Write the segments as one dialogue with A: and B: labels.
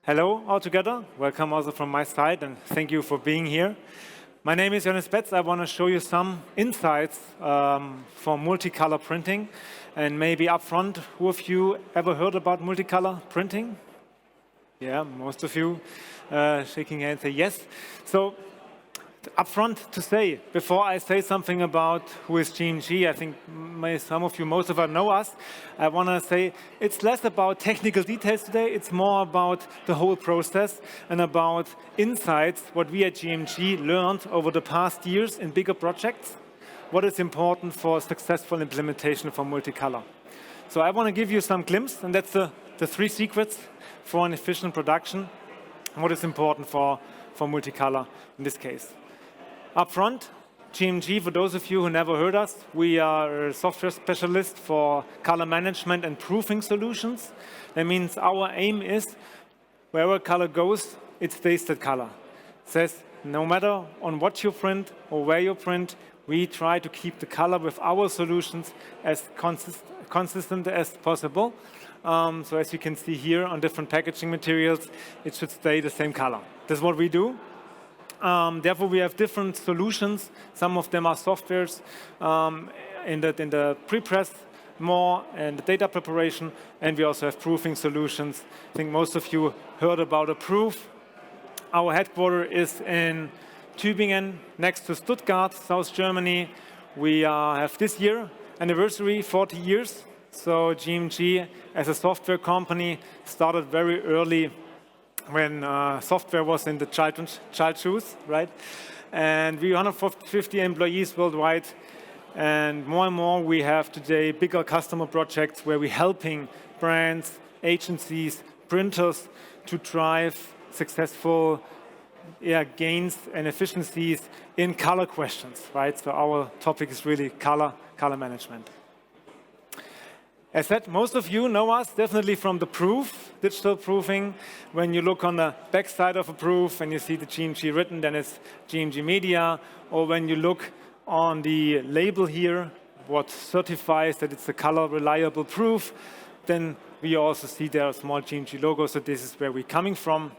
A: Hello all together. Welcome also from my side, and thank you for being here. My name is Johannes Betz. I want to show you some insights for multicolor printing. And maybe up front, who of you ever heard about multicolor printing? Yeah, most of you shaking hands say yes. So up front to say, before I say something about who is GMG, I think some of you, most of us know us. I want to say it's less about technical details today. It's more about the whole process and about insights, what we at GMG learned over the past years in bigger projects, what is important for successful implementation for multicolor. So I want to give you some glimpse, and that's the three secrets for an efficient production, what is important for multicolor in this case. Up front, GMG, for those of you who never heard us, we are a software specialist for color management and proofing solutions. That means our aim is wherever color goes, it stays that color. It says no matter on what you print or where you print, we try to keep the color with our solutions as consistent as possible. So as you can see here on different packaging materials, it should stay the same color. That's what we do. Therefore, we have different solutions. Some of them are softwares in the pre-press more and the data preparation, and we also have proofing solutions. I think most of you heard about a proof. Our headquarters is in Tübingen, next to Stuttgart, South Germany. We have this year anniversary, 40 years. So GMG, as a software company, started very early when software was in the child shoes, right? And we 150 employees worldwide, and more we have today bigger customer projects where we're helping brands, agencies, printers to drive successful gains and efficiencies in color questions, right? So our topic is really color management. As said, most of you know us definitely from the proof, digital proofing. When you look on the back side of a proof and you see the GMG written, then it's GMG Media. Or when you look on the label here, what certifies that it's a color reliable proof, then we also see there a small GMG logo, so this is where we're coming from.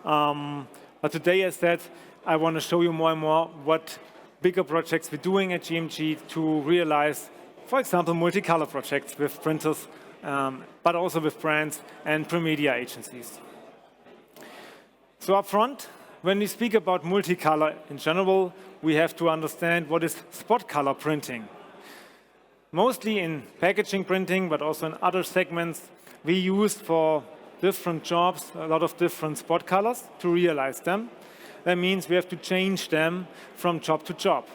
A: But today, as said, I want to show you more and more what bigger projects we're doing at GMG to realize, for example, multicolor projects with printers, but also with brands and pre-media agencies. So up front, when we speak about multicolor in general, we have to understand what is spot color printing. Mostly in packaging printing, but also in other segments, we use for different jobs a lot of different spot colors to realize them. That means we have to change them from job to job.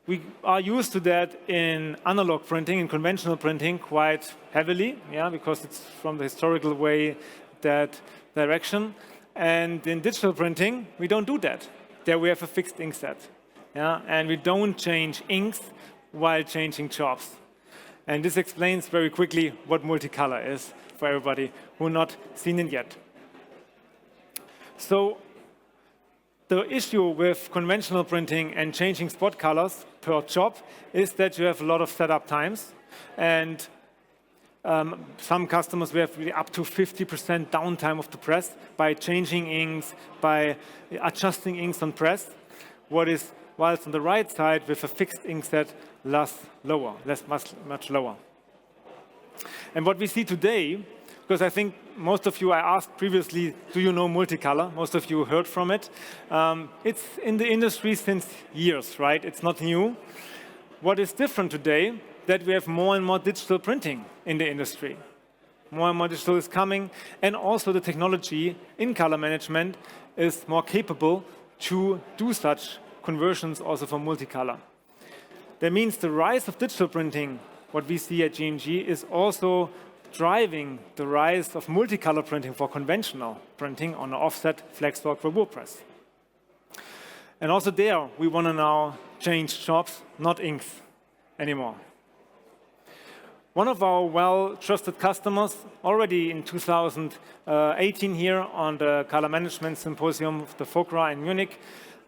A: We are used to that in analog printing, in conventional printing, quite heavily, because it's from the historical way that direction. And in digital printing, we don't do that. There we have a fixed ink set. And we don't change inks while changing jobs. And this explains very quickly what multicolor is for everybody who not seen it yet. So the issue with conventional printing and changing spot colors per job is that you have a lot of setup times. And some customers, we have really up to 50% downtime of the press by changing inks, by adjusting inks on press. Whilst on the right side, with a fixed ink set, much lower. And what we see today, because I think most of you, I asked previously, do you know multicolor? Most of you heard from it. It's in the industry since years, right? It's not new. What is different today, that we have more and more digital printing in the industry. More and more digital is coming, and also the technology in color management is more capable to do such conversions also for multicolor. That means the rise of digital printing, what we see at GMG, is also driving the rise of multicolor printing for conventional printing on an offset flexstock gravure press. And also there, we want to now change jobs, not inks anymore. One of our well-trusted customers, already in 2018 here on the Color Management Symposium of the FOCRA in Munich,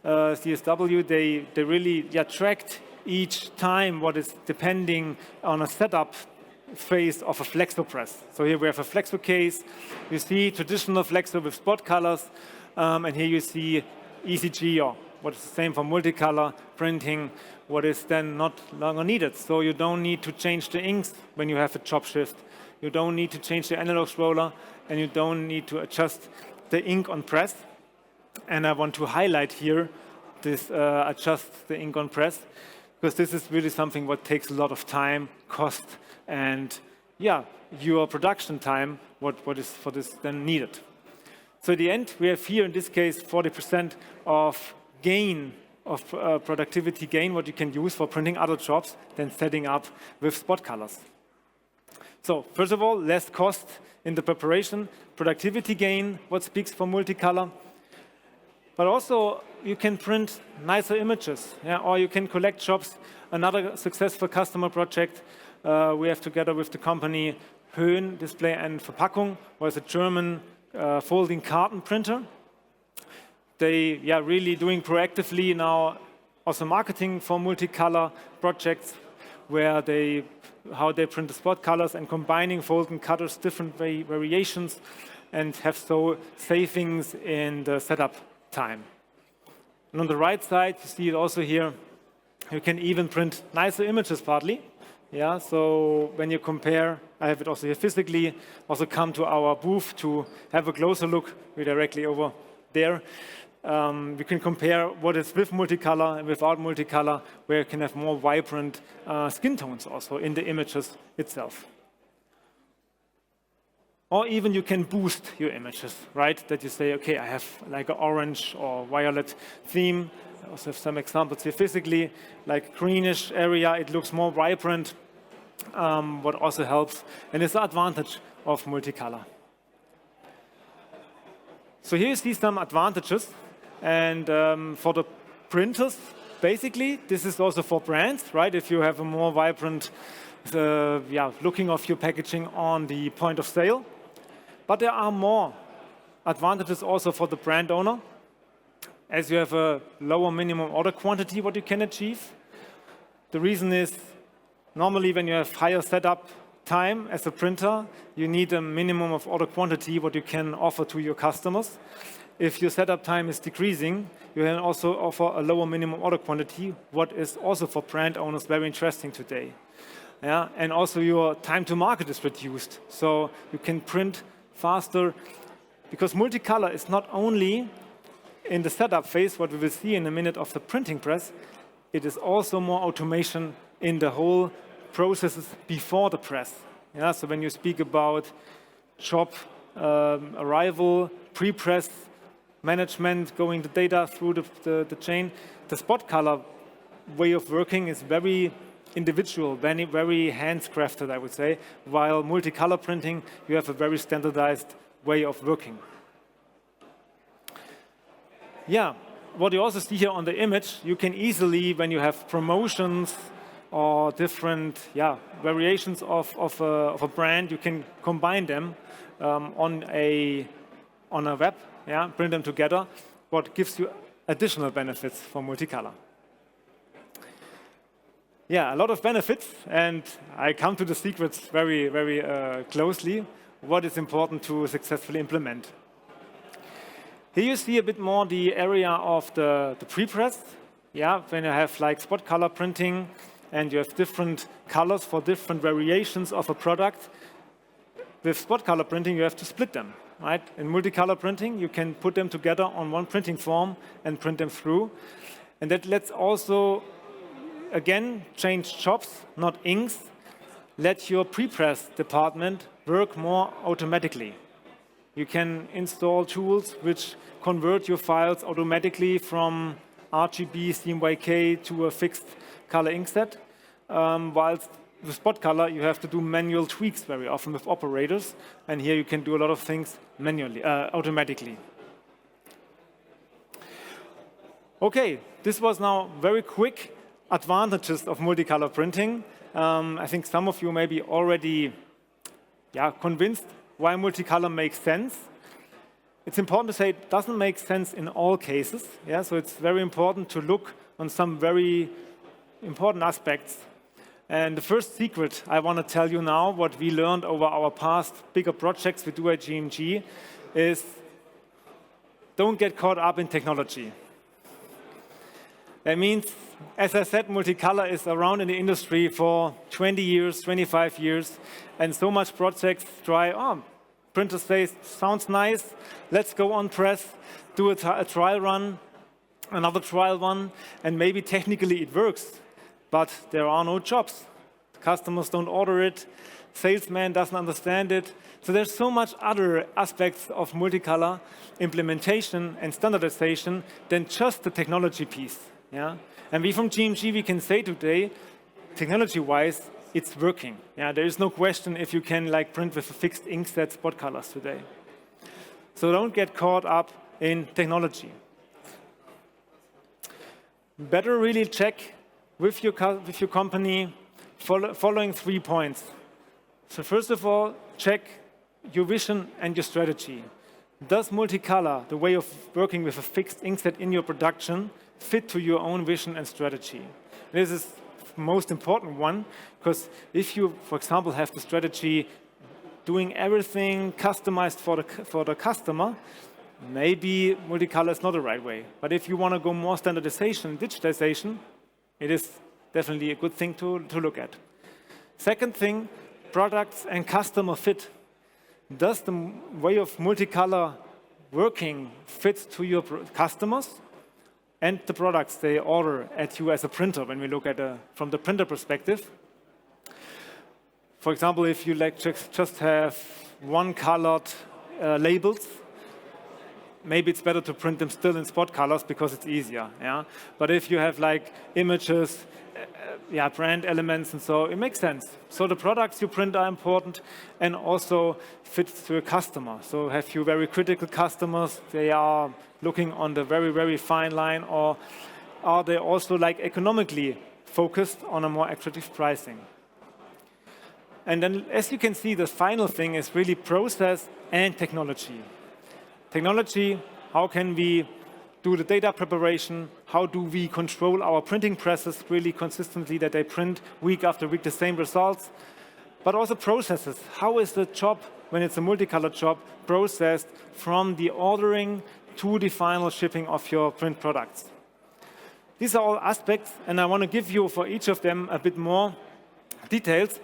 A: CSW, they really tracked each time what is depending on a setup phase of a flexo press. So here we have a flexo case. You see traditional flexo with spot colors, and here you see ECG, or what is the same for multicolor printing, what is then not longer needed. So you don't need to change the inks when you have a chop shift. You don't need to change the analog scroller, and you don't need to adjust the ink on press. And I want to highlight here this adjust the ink on press, because this is really something what takes a lot of time, cost, and yeah, your production time, what is for this then needed. So at the end, we have here in this case 40% of gain, of productivity gain, what you can use for printing other jobs than setting up with spot colors. So first of all, less cost in the preparation, productivity gain, what speaks for multicolor. But also, you can print nicer images, yeah? Or you can collect jobs. Another successful customer project we have together with the company Höhen Display and Verpackung, was a German folding carton printer. They really doing proactively now also marketing for multicolor projects, where how they print the spot colors and combining folding cutters, different variations, and have so savings in the setup time. And on the right side, you see it also here, you can even print nicer images partly. Yeah, so when you compare, I have it also here physically, also come to our booth to have a closer look. We're directly over there. We can compare what is with multicolor and without multicolor, where you can have more vibrant skin tones also in the images itself. Or even you can boost your images, right? That you say, okay, I have like an orange or violet theme. I also have some examples here physically, like greenish area, it looks more vibrant, what also helps. And it's an advantage of multicolor. So here you see some advantages. And for the printers, basically, this is also for brands, right? If you have a more vibrant looking of your packaging on the point of sale. But there are more advantages also for the brand owner, as you have a lower minimum order quantity what you can achieve. The reason is, normally when you have higher setup time as a printer, you need a minimum of order quantity what you can offer to your customers. If your setup time is decreasing, you can also offer a lower minimum order quantity, what is also for brand owners very interesting today. Yeah? And also your time to market is reduced, so you can print faster, because multicolor is not only in the setup phase, what we will see in a minute of the printing press, it is also more automation in the whole processes before the press. Yeah? So when you speak about job arrival, pre-press, management, going the data through the chain, the spot color way of working is very individual, very hands-crafted, I would say, while multicolor printing, you have a very standardized way of working. Yeah, what you also see here on the image, you can easily, when you have promotions or different variations of a brand, you can combine them on a web, print them together, what gives you additional benefits for multicolor. Yeah, a lot of benefits, and I come to the secrets very, very closely, what is important to successfully implement. Here you see a bit more the area of the pre-press. Yeah, when you have like spot color printing, and you have different colors for different variations of a product. With spot color printing, you have to split them, right? In multicolor printing, you can put them together on one printing form and print them through. And that lets also, again, change jobs, not inks. Let your pre-press department work more automatically. You can install tools which convert your files automatically from RGB, CMYK to a fixed color ink set, whilst with spot color, you have to do manual tweaks very often with operators, and here you can do a lot of things manually, automatically. Okay, this was now very quick advantages of multicolor printing. I think some of you may be already convinced why multicolor makes sense. It's important to say it doesn't make sense in all cases. So it's very important to look on some very important aspects. And the first secret I want to tell you now, what we learned over our past bigger projects we do at GMG, is don't get caught up in technology. That means, as I said, multicolor is around in the industry for 20 years, 25 years, and so much projects try, printer says, sounds nice, let's go on press, do a trial run, another trial run, and maybe technically it works, but there are no jobs. Customers don't order it, salesman doesn't understand it. So there's so much other aspects of multicolor implementation and standardization than just the technology piece. Yeah? And we from GMG, we can say today, technology-wise, it's working. Yeah? There is no question if you can print with a fixed inkset spot colors today. So don't get caught up in technology. Better really check with your company following 3 points. So first of all, check your vision and your strategy. Does multicolor, the way of working with a fixed inkset in your production, fit to your own vision and strategy? This is the most important one, because if you, for example, have the strategy doing everything customized for the customer, maybe multicolor is not the right way. But if you want to go more standardization, digitization, it is definitely a good thing to look at. Second thing, products and customer fit. Does the way of multicolor working fit to your customers and the products they order at you as a printer when we look at from the printer perspective? For example, if you just have one colored labels, maybe it's better to print them still in spot colors because it's easier. Yeah? But if you have images, brand elements, and so it makes sense. So the products you print are important and also fits to a customer. So have you very critical customers, they are looking on the very, very fine line, or are they also economically focused on a more attractive pricing? And then, as you can see, the final thing is really process and technology. Technology, how can we do the data preparation? How do we control our printing presses really consistently that they print week after week the same results? But also processes. How is the job, when it's a multicolor job, processed from the ordering to the final shipping of your print products? These are all aspects, and I want to give you for each of them a bit more details.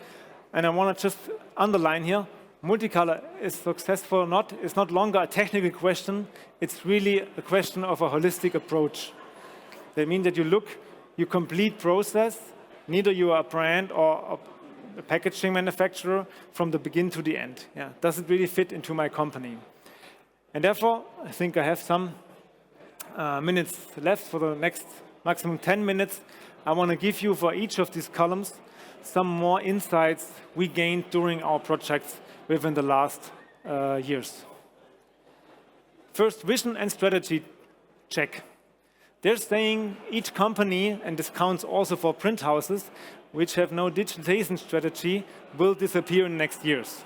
A: And I want to just underline here, multicolor is successful or not, it's not longer a technical question, it's really a question of a holistic approach. That means that you complete process, neither you are a brand or a packaging manufacturer from the beginning to the end. Yeah. Does it really fit into my company? And therefore, I think I have some minutes left for the next maximum 10 minutes. I want to give you for each of these columns some more insights we gained during our projects within the last years. First, vision and strategy check. They're saying each company, and this counts also for print houses, which have no digitization strategy, will disappear in the next years.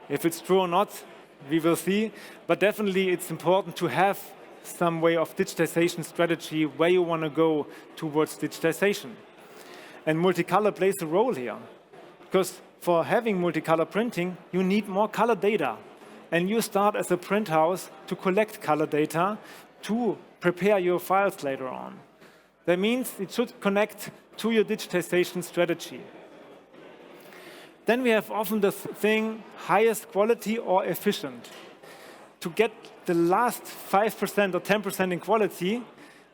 A: If it's true or not, we will see. But definitely it's important to have some way of digitization strategy where you want to go towards digitization. And multicolor plays a role here. Because for having multicolor printing, you need more color data. And you start as a print house to collect color data to prepare your files later on. That means it should connect to your digitization strategy. Then we have often the thing, highest quality or efficient. To get the last 5% or 10% in quality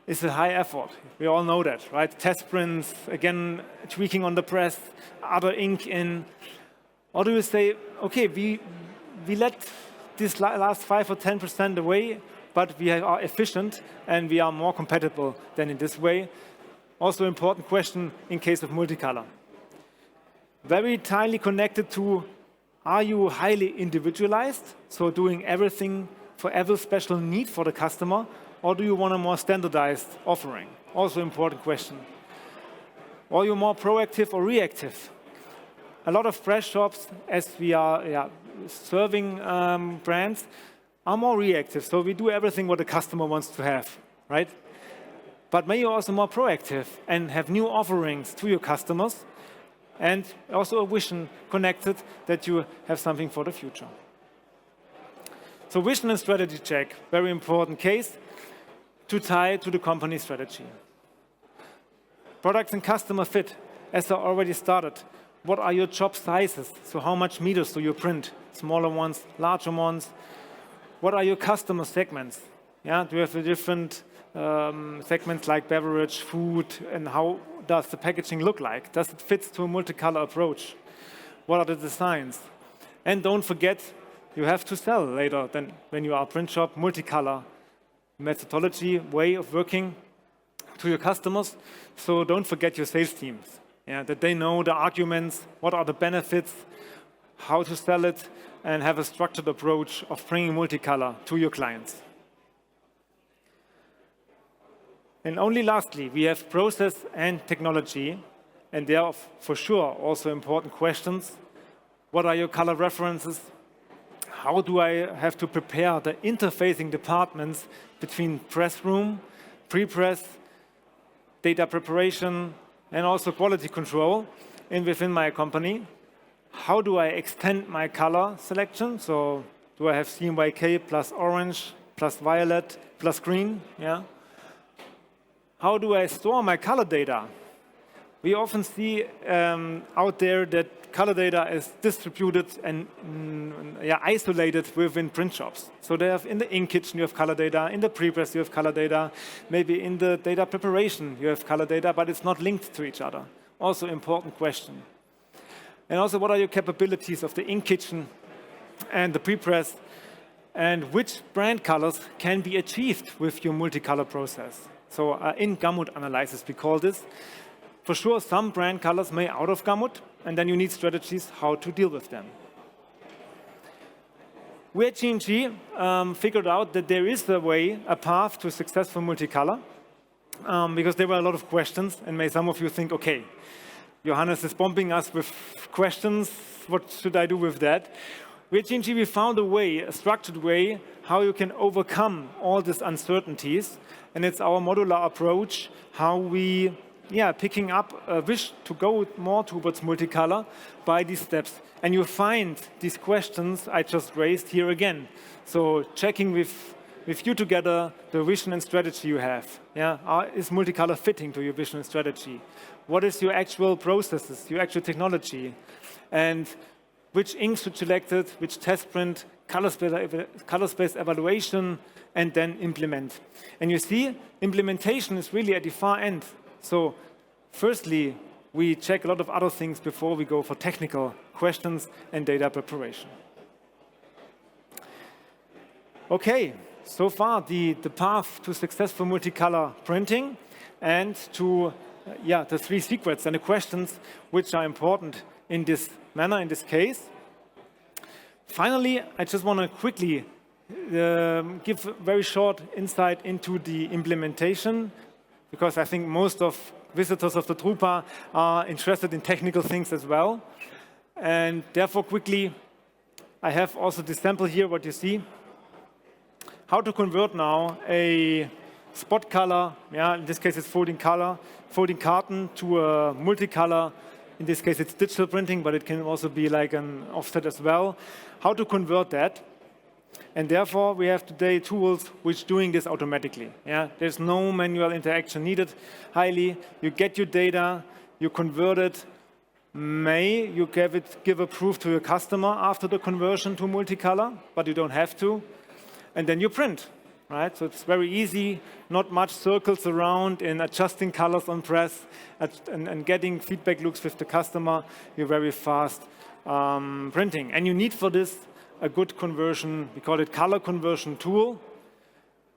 A: is a high effort. We all know that, right? Test prints, again, tweaking on the press, other ink in. Or do you say, okay, we let this last 5 or 10% away, but we are efficient and we are more compatible than in this way? Also important question in case of multicolor. Very tightly connected to, are you highly individualized? So doing everything for every special need for the customer, or do you want a more standardized offering? Also important question. Or are you more proactive or reactive? A lot of press shops, as we are serving brands, are more reactive. So we do everything what the customer wants to have, right? But maybe you're also more proactive and have new offerings to your customers and also a vision connected that you have something for the future. So vision and strategy check, very important case to tie to the company strategy. Products and customer fit, as I already started. What are your job sizes? So how much meters do you print? Smaller ones, larger ones. What are your customer segments? Yeah, do you have the different segments like beverage, food, and how does the packaging look like? Does it fit to a multicolor approach? What are the designs? And don't forget, you have to sell later than when you are a print shop, multicolor methodology, way of working to your customers. So don't forget your sales teams, that they know the arguments, what are the benefits, how to sell it, and have a structured approach of bringing multicolor to your clients. And only lastly, we have process and technology, and there are for sure also important questions. What are your color references? How do I have to prepare the interfacing departments between press room, pre-press, data preparation, and also quality control within my company? How do I extend my color selection? So do I have CMYK plus orange, plus violet, plus green? Yeah. How do I store my color data? We often see out there that color data is distributed and isolated within print shops. So they have in the ink kitchen you have color data, in the pre-press you have color data, maybe in the data preparation you have color data, but it's not linked to each other. Also important question. And also, what are your capabilities of the ink kitchen and the pre-press, and which brand colors can be achieved with your multicolor process? So in gamut analysis, we call this. For sure, some brand colors may out of gamut, and then you need strategies how to deal with them. We at GMG figured out that there is a way, a path to successful multicolor, because there were a lot of questions, and may some of you think, okay, Johannes is bombing us with questions. What should I do with that? With GMG, we found a way, a structured way, how you can overcome all these uncertainties. And it's our modular approach, how we, picking up a wish to go more towards multicolor by these steps. And you find these questions I just raised here again. So checking with you together the vision and strategy you have. Is multicolor fitting to your vision and strategy? What is your actual processes, your actual technology? And which ink should you select it, which test print, color space evaluation, and then implement. And you see, implementation is really at the far end. So firstly, we check a lot of other things before we go for technical questions and data preparation. Okay, so far the path to successful multicolor printing and to the three secrets and the questions which are important in this manner, in this case. Finally, I just want to quickly give a very short insight into the implementation, because I think most of visitors of the drupa are interested in technical things as well. And therefore, quickly, I have also this sample here, what you see. How to convert now a spot color, in this case it's folding carton, to a multicolor. In this case it's digital printing, but it can also be like an offset as well. How to convert that. And therefore we have today tools which doing this automatically. There's no manual interaction needed. You get your data, you convert it. You give a proof to your customer after the conversion to multicolor, but you don't have to. And then you print. Right? So it's very easy, not much circles around in adjusting colors on press and getting feedback loops with the customer. You're very fast printing. And you need for this a good conversion, we call it color conversion tool.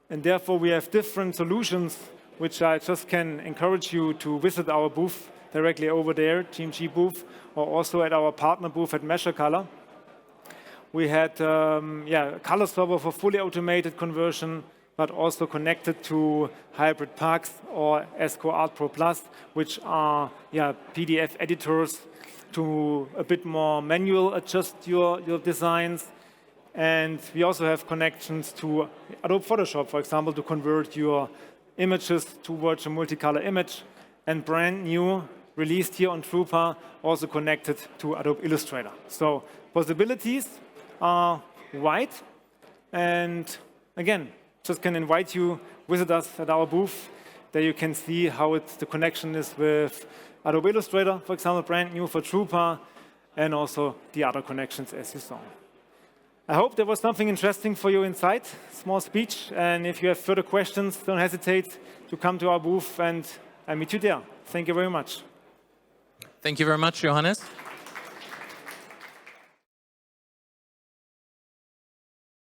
A: And therefore we have different solutions, which I just can encourage you to visit our booth directly over there, GMG booth, or also at our partner booth at Measure Color. We had a color server for fully automated conversion, but also connected to hybrid packs or ESCO Art Pro Plus, which are PDF editors to a bit more manual adjust your designs. And we also have connections to Adobe Photoshop, for example, to convert your images towards a multicolor image. And brand new, released here on Drupa, also connected to Adobe Illustrator. So possibilities are wide. And again, just can invite you, visit us at our booth. There you can see how the connection is with Adobe Illustrator, for example, brand new for Drupa, and also the other connections as you saw. I hope there was something interesting for you inside, small speech. And if you have further questions, don't hesitate to come to our booth and I meet you there. Thank you very much.
B: Thank you very much, Johannes.